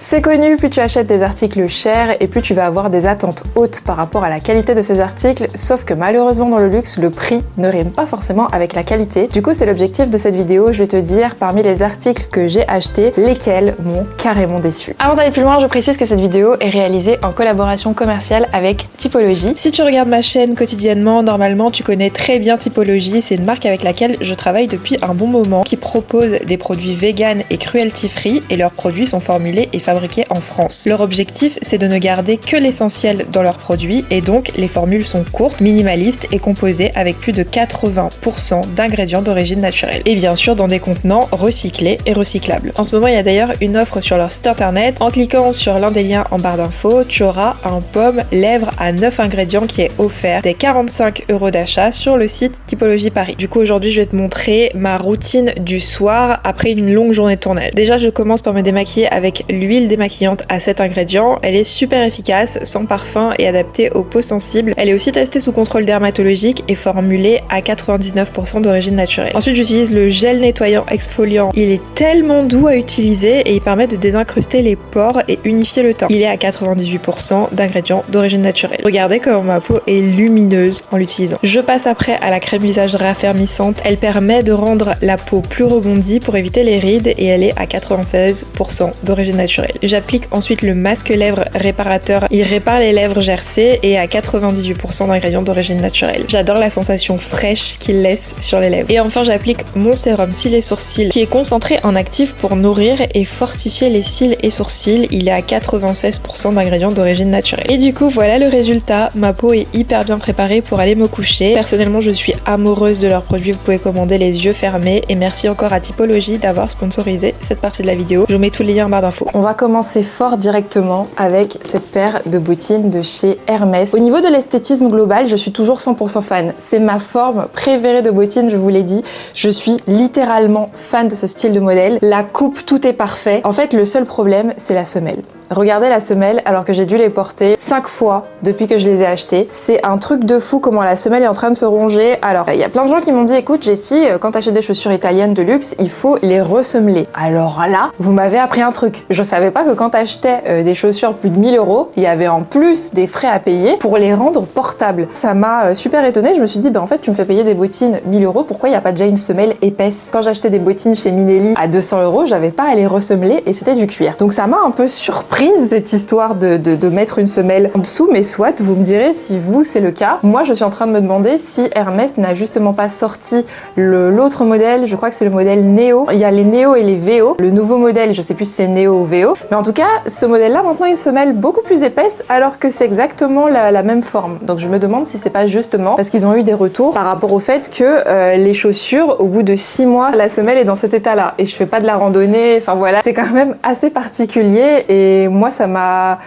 C'est connu, plus tu achètes des articles chers et plus tu vas avoir des attentes hautes par rapport à la qualité de ces articles, sauf que malheureusement dans le luxe, le prix ne rime pas forcément avec la qualité. Du coup, c'est l'objectif de cette vidéo, je vais te dire parmi les articles que j'ai achetés, lesquels m'ont carrément déçu. Avant d'aller plus loin, je précise que cette vidéo est réalisée en collaboration commerciale avec Typologie. Si tu regardes ma chaîne quotidiennement, normalement tu connais très bien Typologie, c'est une marque avec laquelle je travaille depuis un bon moment, qui propose des produits vegan et cruelty free et leurs produits sont formulés et fabriqués en France. Leur objectif, c'est de ne garder que l'essentiel dans leurs produits et donc les formules sont courtes, minimalistes et composées avec plus de 80% d'ingrédients d'origine naturelle. Et bien sûr dans des contenants recyclés et recyclables. En ce moment, il y a d'ailleurs une offre sur leur site internet. En cliquant sur l'un des liens en barre d'infos, tu auras un pomme lèvres à 9 ingrédients qui est offert dès 45 € d'achat sur le site Typologie Paris. Du coup, aujourd'hui, je vais te montrer ma routine du soir après une longue journée de tournage. Déjà, je commence par me démaquiller avec l'huile démaquillante à 7 ingrédients. Elle est super efficace, sans parfum et adaptée aux peaux sensibles. Elle est aussi testée sous contrôle dermatologique et formulée à 99% d'origine naturelle. Ensuite, j'utilise le gel nettoyant exfoliant. Il est tellement doux à utiliser et il permet de désincruster les pores et unifier le teint. Il est à 98% d'ingrédients d'origine naturelle. Regardez comment ma peau est lumineuse en l'utilisant. Je passe après à la crème visage raffermissante. Elle permet de rendre la peau plus rebondie pour éviter les rides et elle est à 96% d'origine naturelle. J'applique ensuite le masque lèvres réparateur. Il répare les lèvres gercées et à 98% d'ingrédients d'origine naturelle. J'adore la sensation fraîche qu'il laisse sur les lèvres. Et enfin, j'applique mon sérum cils et sourcils qui est concentré en actif pour nourrir et fortifier les cils et sourcils. Il est à 96% d'ingrédients d'origine naturelle. Et du coup, voilà le résultat. Ma peau est hyper bien préparée pour aller me coucher. Personnellement, je suis amoureuse de leurs produits. Vous pouvez commander les yeux fermés. Et merci encore à Typologie d'avoir sponsorisé cette partie de la vidéo. Je vous mets tous les liens en barre d'infos. On va commencer fort directement avec cette paire de bottines de chez Hermès. Au niveau de l'esthétisme global, je suis toujours 100% fan. C'est ma forme préférée de bottines, je vous l'ai dit. Je suis littéralement fan de ce style de modèle. La coupe, tout est parfait. En fait, le seul problème, c'est la semelle. Regardez la semelle alors que j'ai dû les porter 5 fois depuis que je les ai achetés. C'est un truc de fou comment la semelle est en train de se ronger. Alors, il y a plein de gens qui m'ont dit, écoute Jessie, quand t'achètes des chaussures italiennes de luxe, il faut les ressemeler. Alors là, vous m'avez appris un truc. Je savais pas que quand t'achetais des chaussures plus de 1000 €, il y avait en plus des frais à payer pour les rendre portables. Ça m'a super étonnée. Je me suis dit, en fait, tu me fais payer des bottines 1000 €, pourquoi il n'y a pas déjà une semelle épaisse? Quand j'achetais des bottines chez Minelli à 200 €, j'avais pas à les ressemeler et c'était du cuir. Donc ça m'a un peu surpris cette histoire de mettre une semelle en dessous, mais soit, vous me direz si vous c'est le cas. Moi je suis en train de me demander si Hermès n'a justement pas sorti l'autre modèle, je crois que c'est le modèle Neo. Il y a les Neo et les VO. Le nouveau modèle, je sais plus si c'est Neo ou VO, mais en tout cas ce modèle là maintenant une semelle beaucoup plus épaisse alors que c'est exactement la même forme. Donc je me demande si c'est pas justement parce qu'ils ont eu des retours par rapport au fait que les chaussures au bout de 6 mois la semelle est dans cet état là et je fais pas de la randonnée, enfin voilà, c'est quand même assez particulier et moi ça m'a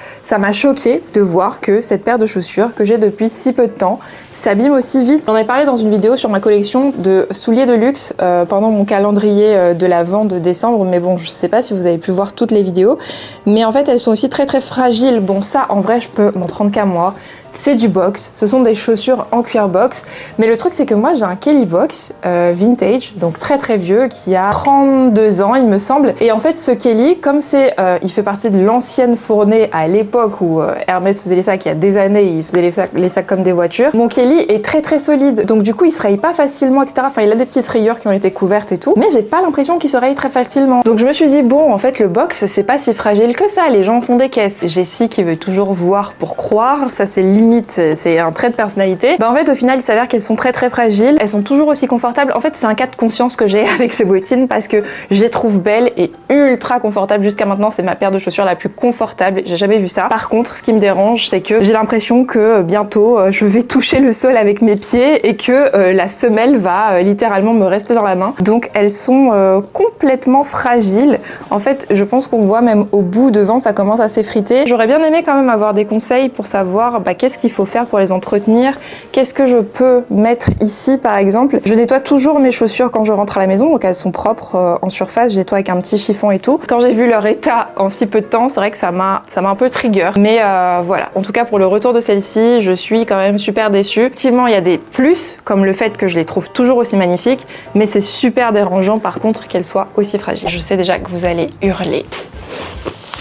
choqué de voir que cette paire de chaussures que j'ai depuis si peu de temps s'abîme aussi vite. J'en ai parlé dans une vidéo sur ma collection de souliers de luxe pendant mon calendrier de l'Avent de décembre, mais bon, je sais pas si vous avez pu voir toutes les vidéos, mais en fait elles sont aussi très très fragiles. Bon, ça en vrai je peux m'en prendre qu'à moi. C'est du box, ce sont des chaussures en cuir box, mais le truc c'est que moi j'ai un Kelly box vintage, donc très très vieux, qui a 32 ans il me semble, et en fait ce Kelly, comme c'est, il fait partie de l'ancienne fournée à l'époque où Hermès faisait les sacs il y a des années, il faisait les sacs comme des voitures, mon Kelly est très très solide, donc du coup il se raye pas facilement, etc. Enfin il a des petites rayures qui ont été couvertes et tout, mais j'ai pas l'impression qu'il se raye très facilement. Donc je me suis dit bon, en fait le box c'est pas si fragile que ça, les gens font des caisses. Jessie qui veut toujours voir pour croire, ça c'est limite, c'est un trait de personnalité. En fait au final il s'avère qu'elles sont très très fragiles, elles sont toujours aussi confortables. En fait c'est un cas de conscience que j'ai avec ces bottines parce que je les trouve belles et ultra confortables. Jusqu'à maintenant c'est ma paire de chaussures la plus confortable, j'ai jamais vu ça. Par contre ce qui me dérange c'est que j'ai l'impression que bientôt je vais toucher le sol avec mes pieds et que la semelle va littéralement me rester dans la main. Donc elles sont complètement fragiles. En fait je pense qu'on voit même au bout devant ça commence à s'effriter. J'aurais bien aimé quand même avoir des conseils pour savoir qu'est-ce qu'il faut faire pour les entretenir, qu'est-ce que je peux mettre ici par exemple. Je nettoie toujours mes chaussures quand je rentre à la maison, donc elles sont propres en surface, je nettoie avec un petit chiffon et tout. Quand j'ai vu leur état en si peu de temps, c'est vrai que ça m'a un peu trigger, mais voilà. En tout cas pour le retour de celle-ci, je suis quand même super déçue. Effectivement il y a des plus, comme le fait que je les trouve toujours aussi magnifiques, mais c'est super dérangeant par contre qu'elles soient aussi fragiles. Je sais déjà que vous allez hurler.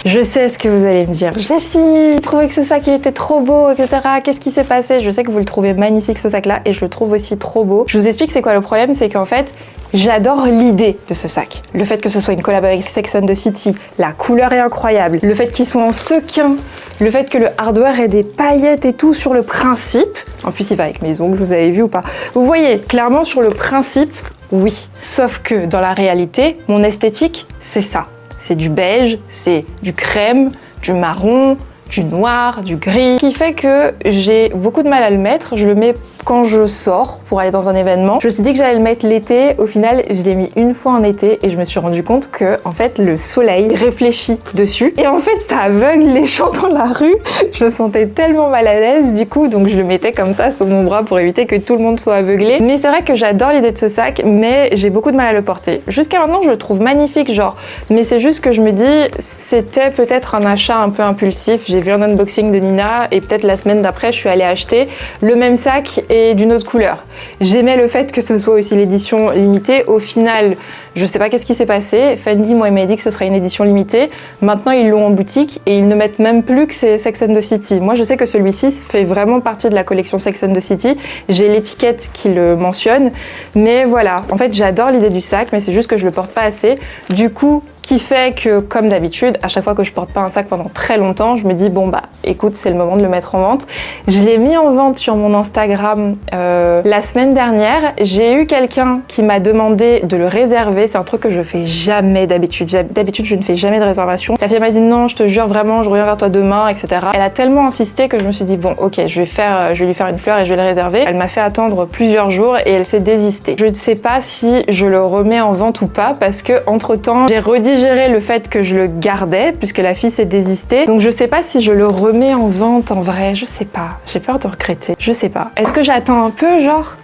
Je sais ce que vous allez me dire. Jessie, je trouvais que ce sac il était trop beau, etc. Qu'est-ce qui s'est passé? Je sais que vous le trouvez magnifique ce sac-là et je le trouve aussi trop beau. Je vous explique c'est quoi le problème, c'est qu'en fait, j'adore l'idée de ce sac. Le fait que ce soit une collab avec Sex and the City, la couleur est incroyable, le fait qu'il soit en sequin, le fait que le hardware ait des paillettes et tout sur le principe. En plus, il va avec mes ongles, vous avez vu ou pas? Vous voyez, clairement sur le principe, oui. Sauf que dans la réalité, mon esthétique, c'est ça. C'est du beige, c'est du crème, du marron, du noir, du gris, ce qui fait que j'ai beaucoup de mal à le mettre. Je le mets quand je sors pour aller dans un événement. Je me suis dit que j'allais le mettre l'été. Au final, je l'ai mis une fois en été et je me suis rendu compte que, en fait, le soleil réfléchit dessus. Et en fait, ça aveugle les gens dans la rue. Je me sentais tellement mal à l'aise, du coup, donc je le mettais comme ça sur mon bras pour éviter que tout le monde soit aveuglé. Mais c'est vrai que j'adore l'idée de ce sac, mais j'ai beaucoup de mal à le porter. Jusqu'à maintenant, je le trouve magnifique, genre. Mais c'est juste que je me dis, c'était peut-être un achat un peu impulsif. J'ai vu un unboxing de Nina et peut-être la semaine d'après, je suis allée acheter le même sac et d'une autre couleur. J'aimais le fait que ce soit aussi l'édition limitée. Au final, je sais pas qu'est-ce qui s'est passé. Fendi, moi, il m'a dit que ce serait une édition limitée. Maintenant, ils l'ont en boutique et ils ne mettent même plus que c'est Sex and the City. Moi, je sais que celui-ci fait vraiment partie de la collection Sex and the City. J'ai l'étiquette qui le mentionne. Mais voilà, en fait, j'adore l'idée du sac, mais c'est juste que je le porte pas assez. Du coup, qui fait que, comme d'habitude, à chaque fois que je porte pas un sac pendant très longtemps, je me dis bon bah écoute, c'est le moment de le mettre en vente. Je l'ai mis en vente sur mon Instagram la semaine dernière. J'ai eu quelqu'un qui m'a demandé de le réserver. C'est un truc que je fais jamais d'habitude. D'habitude, je ne fais jamais de réservation. La fille m'a dit non, je te jure vraiment, je reviens vers toi demain, etc. Elle a tellement insisté que je me suis dit bon ok, je vais lui faire une fleur et je vais le réserver. Elle m'a fait attendre plusieurs jours et elle s'est désistée. Je ne sais pas si je le remets en vente ou pas parce que entre temps, j'ai redigéré le fait que je le gardais puisque la fille s'est désistée. Donc je sais pas si je le remets en vente en vrai, je sais pas. J'ai peur de regretter, je sais pas. Est-ce que j'attends un peu genre?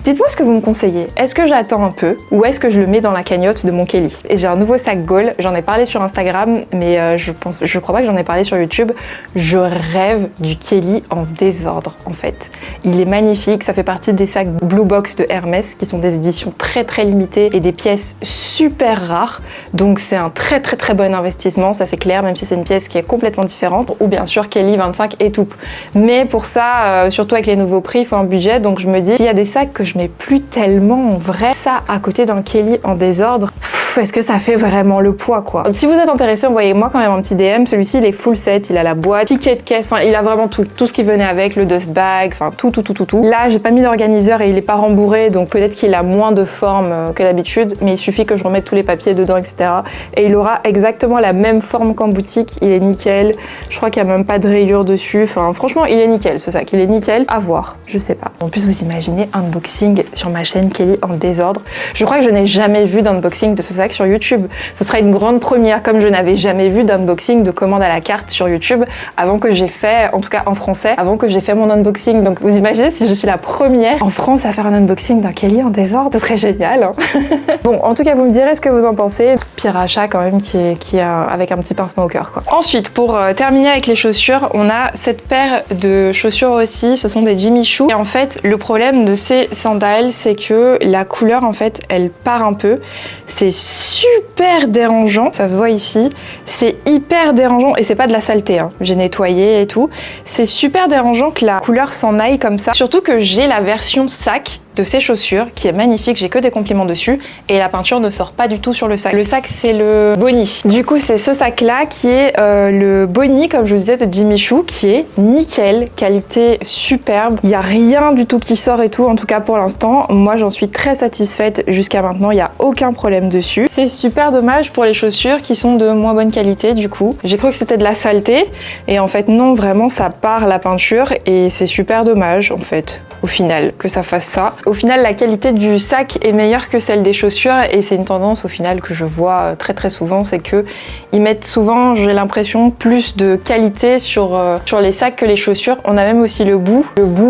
Dites-moi ce que vous me conseillez. Est-ce que j'attends un peu ou est-ce que je le mets dans la cagnotte de mon Kelly? Et j'ai un nouveau sac Gaulle, j'en ai parlé sur Instagram, mais je crois pas que j'en ai parlé sur YouTube. Je rêve du Kelly en désordre en fait. Il est magnifique, ça fait partie des sacs Blue Box de Hermès qui sont des éditions très très limitées et des pièces super rares. Donc c'est un très très très bon investissement, ça c'est clair, même si c'est une pièce qui est complètement différente. Ou bien sûr Kelly 25 étoupe. Mais pour ça, surtout avec les nouveaux prix, il faut un budget. Donc je me dis, s'il y a des sacs que je mets plus tellement en vrai, ça à côté d'un Kelly en désordre, est-ce que ça fait vraiment le poids quoi? Si vous êtes intéressé, envoyez-moi quand même un petit DM. Celui-ci il est full set, il a la boîte, ticket de caisse, enfin il a vraiment tout ce qui venait avec, le dust bag, enfin tout. Là j'ai pas mis d'organiseur et il est pas rembourré, donc peut-être qu'il a moins de forme que d'habitude, mais il suffit que je remette tous les papiers dedans, etc. Et il aura exactement la même forme qu'en boutique, il est nickel. Je crois qu'il y a même pas de rayures dessus, enfin franchement il est nickel ce sac, il est nickel, à voir, je sais pas. En plus vous imaginez unboxing sur ma chaîne Kelly en désordre. Je crois que je n'ai jamais vu d'unboxing de ce sac sur YouTube. Ce sera une grande première, comme je n'avais jamais vu d'unboxing de commande à la carte sur YouTube avant que j'ai fait, en tout cas en français, avant que j'ai fait mon unboxing. Donc vous imaginez si je suis la première en France à faire un unboxing d'un Kelly en désordre, ce serait génial. Hein. Bon, en tout cas vous me direz ce que vous en pensez. Pire achat quand même qui est avec un petit pincement au cœur quoi. Ensuite, pour terminer avec les chaussures, on a cette paire de chaussures aussi, ce sont des Jimmy Choo. Et en fait, le problème de ces sandales, c'est que la couleur en fait elle part un peu, c'est super dérangeant, ça se voit ici, c'est hyper dérangeant et c'est pas de la saleté, hein. J'ai nettoyé et tout, c'est super dérangeant que la couleur s'en aille comme ça, surtout que j'ai la version sac de ces chaussures qui est magnifique, j'ai que des compliments dessus et la peinture ne sort pas du tout sur le sac. Le sac c'est le Bonnie. Du coup c'est ce sac là qui est le Bonnie comme je vous disais de Jimmy Choo qui est nickel, qualité superbe. Il n'y a rien du tout qui sort et tout, en tout cas pour l'instant. Moi j'en suis très satisfaite jusqu'à maintenant, il n'y a aucun problème dessus. C'est super dommage pour les chaussures qui sont de moins bonne qualité du coup. J'ai cru que c'était de la saleté et en fait non, vraiment ça part la peinture et c'est super dommage en fait au final que ça fasse ça. Au final, la qualité du sac est meilleure que celle des chaussures et c'est une tendance au final que je vois très très souvent, c'est que ils mettent souvent, j'ai l'impression, plus de qualité sur les sacs que les chaussures. On a même aussi le bout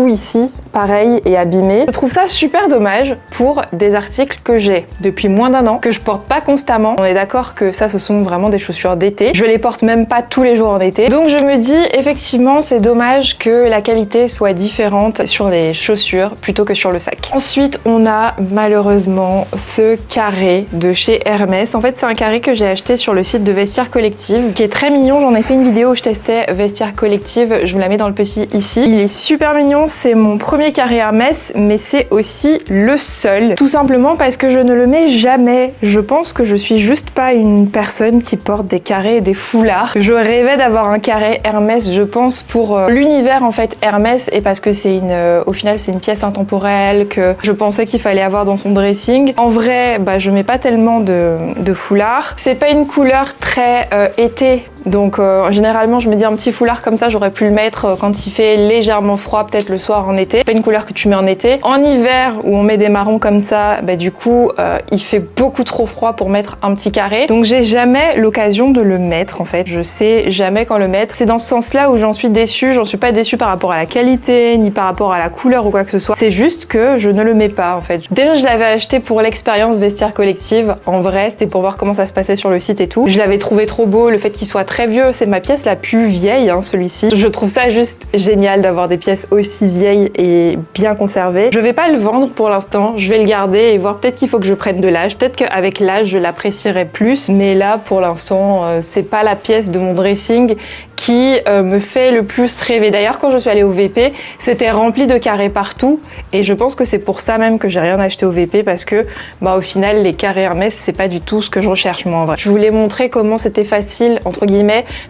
ici pareil et abîmé. Je trouve ça super dommage pour des articles que j'ai depuis moins d'1 an, que je porte pas constamment. On est d'accord que ça, ce sont vraiment des chaussures d'été. Je les porte même pas tous les jours en été. Donc je me dis, effectivement, c'est dommage que la qualité soit différente sur les chaussures plutôt que sur le sac. Ensuite, on a malheureusement ce carré de chez Hermès. En fait, c'est un carré que j'ai acheté sur le site de Vestiaire Collective, qui est très mignon. J'en ai fait une vidéo où je testais Vestiaire Collective. Je vous la mets dans le petit ici. Il est super mignon. C'est mon premier carré Hermès, mais c'est aussi le seul. Tout simplement parce que je ne le mets jamais. Je pense que je suis juste pas une personne qui porte des carrés et des foulards. Je rêvais d'avoir un carré Hermès, je pense, pour l'univers en fait Hermès, et parce que c'est au final c'est une pièce intemporelle que je pensais qu'il fallait avoir dans son dressing. En vrai, je mets pas tellement de foulards. C'est pas une couleur très été. Donc généralement je me dis un petit foulard comme ça j'aurais pu le mettre quand il fait légèrement froid, peut-être le soir en été. C'est pas une couleur que tu mets en été. En hiver où on met des marrons comme ça, du coup il fait beaucoup trop froid pour mettre un petit carré. Donc j'ai jamais l'occasion de le mettre en fait. Je sais jamais quand le mettre. C'est dans ce sens-là où j'en suis déçue. J'en suis pas déçue par rapport à la qualité ni par rapport à la couleur ou quoi que ce soit. C'est juste que je ne le mets pas en fait. Déjà je l'avais acheté pour l'expérience Vestiaire Collective. En vrai c'était pour voir comment ça se passait sur le site et tout. Je l'avais trouvé trop beau, le fait qu'il soit très vieux, c'est ma pièce la plus vieille, celui-ci. Je trouve ça juste génial d'avoir des pièces aussi vieilles et bien conservées. Je vais pas le vendre pour l'instant, je vais le garder et voir, peut-être qu'il faut que je prenne de l'âge, peut-être qu'avec l'âge je l'apprécierai plus, mais là pour l'instant c'est pas la pièce de mon dressing qui me fait le plus rêver. D'ailleurs quand je suis allée au VP, c'était rempli de carrés partout et je pense que c'est pour ça même que j'ai rien acheté au VP, parce que au final les carrés Hermès c'est pas du tout ce que je recherche moi en vrai. Je voulais montrer comment c'était facile entre guillemets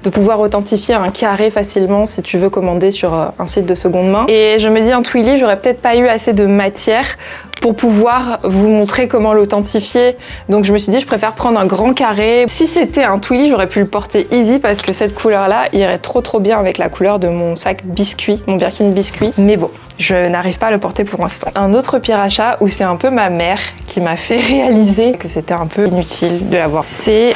de pouvoir authentifier un carré facilement si tu veux commander sur un site de seconde main. Et je me dis un Twilly, j'aurais peut-être pas eu assez de matière pour pouvoir vous montrer comment l'authentifier. Donc je me suis dit je préfère prendre un grand carré. Si c'était un Twilly, j'aurais pu le porter easy parce que cette couleur-là irait trop bien avec la couleur de mon sac biscuit, mon Birkin biscuit. Mais bon, je n'arrive pas à le porter pour l'instant. Un autre pire achat où c'est un peu ma mère qui m'a fait réaliser que c'était un peu inutile de l'avoir. C'est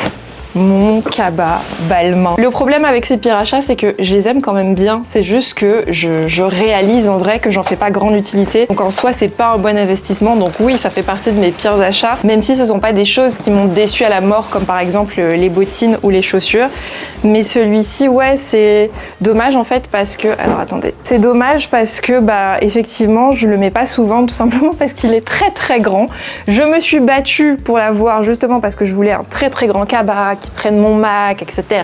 mon cabas Balmain. Le problème avec ces pires achats, c'est que je les aime quand même bien. C'est juste que je réalise en vrai que j'en fais pas grande utilité. Donc en soi, c'est pas un bon investissement. Donc oui, ça fait partie de mes pires achats, même si ce sont pas des choses qui m'ont déçu à la mort, comme par exemple les bottines ou les chaussures. Mais celui-ci, ouais, c'est dommage en fait parce que... Alors attendez. C'est dommage parce que, effectivement, je le mets pas souvent, tout simplement parce qu'il est très grand. Je me suis battue pour l'avoir justement parce que je voulais un très grand cabas qui prenne mon Mac, etc.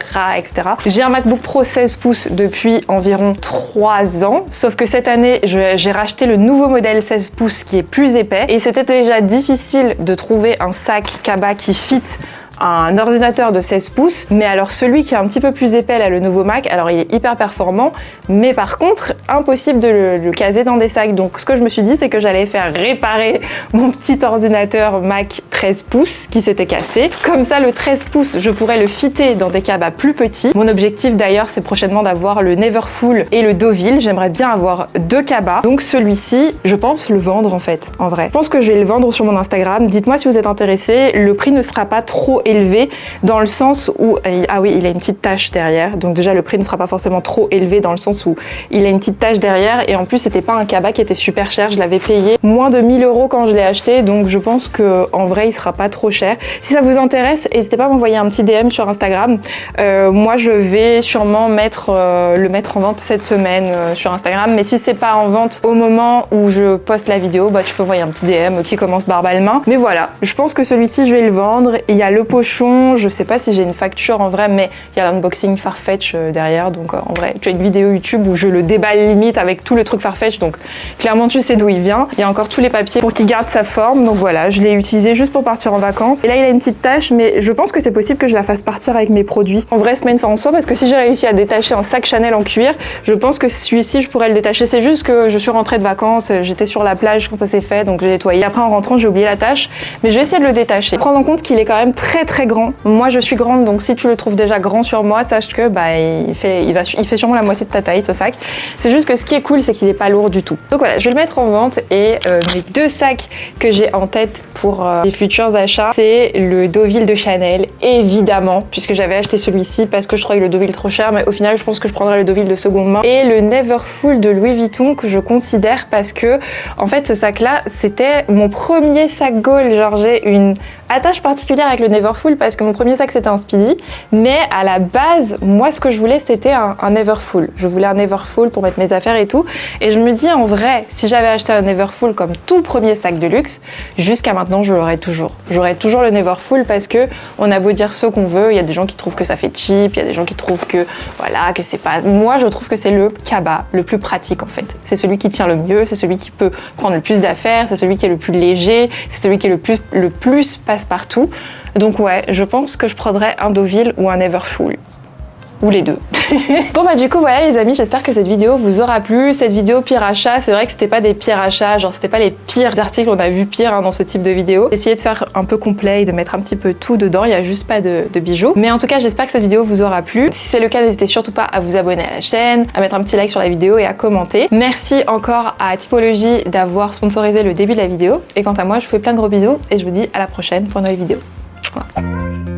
J'ai un MacBook Pro 16 pouces depuis environ 3 ans, sauf que cette année, j'ai racheté le nouveau modèle 16 pouces qui est plus épais et c'était déjà difficile de trouver un sac cabas qui fit un ordinateur de 16 pouces, mais alors celui qui est un petit peu plus épais, là, le nouveau Mac, alors il est hyper performant, mais par contre, impossible de le caser dans des sacs. Donc ce que je me suis dit, c'est que j'allais faire réparer mon petit ordinateur Mac 13 pouces qui s'était cassé. Comme ça, le 13 pouces, je pourrais le fitter dans des cabas plus petits. Mon objectif d'ailleurs, c'est prochainement d'avoir le Neverfull et le Deauville. J'aimerais bien avoir 2 cabas. Donc celui-ci, je pense le vendre en fait, en vrai. Je pense que je vais le vendre sur mon Instagram. Dites-moi si vous êtes intéressés. Le prix ne sera pas trop élevé dans le sens où, ah oui, il a une petite tache derrière, donc déjà le prix ne sera pas forcément trop élevé dans le sens où il a une petite tache derrière, et en plus c'était pas un cabas qui était super cher, je l'avais payé moins de 1000 € quand je l'ai acheté, donc je pense que en vrai il sera pas trop cher. Si ça vous intéresse, n'hésitez pas à m'envoyer un petit DM sur Instagram. Moi je vais sûrement le mettre en vente cette semaine sur Instagram, mais si c'est pas en vente au moment où je poste la vidéo, tu peux envoyer un petit DM qui commence par Balmain. Mais voilà, je pense que celui-ci je vais le vendre. Il y a le pochon, je sais pas si j'ai une facture en vrai, mais il y a l'unboxing Farfetch derrière, donc en vrai tu as une vidéo YouTube où je le déballe limite avec tout le truc Farfetch, donc clairement tu sais d'où il vient. Il y a encore tous les papiers pour qu'il garde sa forme, donc voilà, je l'ai utilisé juste pour partir en vacances. Et là il a une petite tache, mais je pense que c'est possible que je la fasse partir avec mes produits. En vrai c'est pas une fin en soi, parce que si j'ai réussi à détacher un sac Chanel en cuir, je pense que celui-ci je pourrais le détacher. C'est juste que je suis rentrée de vacances, j'étais sur la plage quand ça s'est fait, donc j'ai nettoyé. Après en rentrant j'ai oublié la tâche, mais je vais essayer de le détacher. Prendre en compte qu'il est quand même très très grand. Moi je suis grande, donc si tu le trouves déjà grand sur moi, sache que il fait sûrement la moitié de ta taille ce sac. C'est juste que ce qui est cool, c'est qu'il est pas lourd du tout. Donc voilà, je vais le mettre en vente et mes 2 sacs que j'ai en tête pour les futurs achats, c'est le Deauville de Chanel, évidemment, puisque j'avais acheté celui-ci parce que je trouvais le Deauville trop cher, mais au final je pense que je prendrai le Deauville de seconde main, et le Neverfull de Louis Vuitton que je considère parce que en fait ce sac là c'était mon premier sac gold. Genre j'ai une attache particulière avec le Neverfull parce que mon premier sac c'était un Speedy, mais à la base moi ce que je voulais c'était un Neverfull. Je voulais un Neverfull pour mettre mes affaires et tout, et je me dis en vrai si j'avais acheté un Neverfull comme tout premier sac de luxe, jusqu'à maintenant je l'aurais toujours. J'aurais toujours le Neverfull parce que on a beau dire ce qu'on veut, il y a des gens qui trouvent que ça fait cheap, il y a des gens qui trouvent que voilà, que c'est pas... Moi je trouve que c'est le cabas le plus pratique en fait. C'est celui qui tient le mieux, c'est celui qui peut prendre le plus d'affaires, c'est celui qui est le plus léger, c'est celui qui est le plus passe-partout. Donc ouais, je pense que je prendrais un Deauville ou un Neverfull. Ou les deux. Bon bah du coup voilà les amis, j'espère que cette vidéo vous aura plu. Cette vidéo pire achat, c'est vrai que c'était pas des pires achats, genre c'était pas les pires articles, on a vu pire dans ce type de vidéo. J'ai essayé de faire un peu complet et de mettre un petit peu tout dedans, il y a juste pas de bijoux. Mais en tout cas j'espère que cette vidéo vous aura plu. Si c'est le cas, n'hésitez surtout pas à vous abonner à la chaîne, à mettre un petit like sur la vidéo et à commenter. Merci encore à Typologie d'avoir sponsorisé le début de la vidéo. Et quant à moi, je vous fais plein de gros bisous et je vous dis à la prochaine pour une nouvelle vidéo. Voilà.